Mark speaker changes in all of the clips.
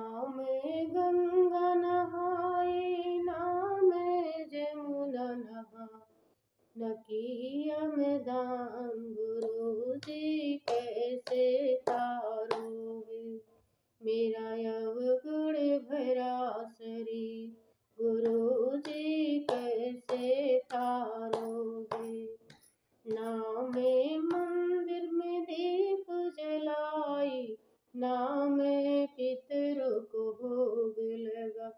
Speaker 1: मैं गंगा नहाई ना मैं जमुना नहा, न किया मैं दान गुरु जी कैसे तारोगे। मेरा अवगुण भरा शरीर गुरु जी कैसे तारोगे। ना मैं मंदिर में दीप जलाई, ना मैं पितरों को भोग लगा,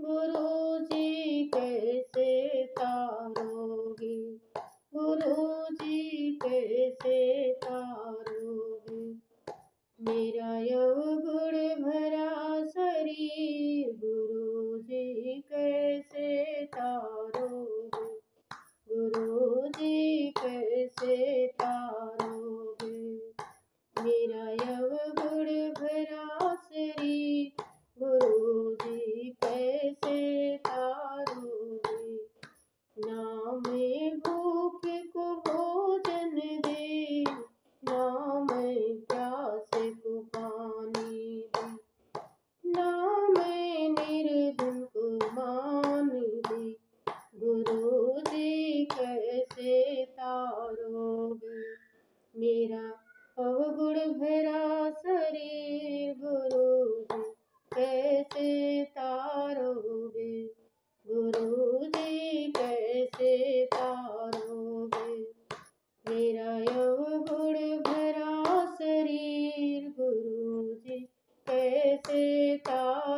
Speaker 1: गुरु जी कैसे तारोगे। गुरु जी कैसे तारोगे। मेरा अवगुण भरा शरीर गुरु जी कैसे तारोगे। गुरु जी कैसे तारोगे। मेरा अवगुण भरा शरीर गुरु जी कैसे तारोगे। ना मैं भूखे को भोजन दे, ना मैं प्यासे को पानी दे, ना मैं निर्धन को मान दे, गुरु जी कैसे तारोगे। मेरा अवगुण भरा शरीर गुरु जी कैसे तारोगे। गुरु जी कैसे तारोगे। मेरा अवगुण भरा शरीर गुरु जी कैसे तारोगे।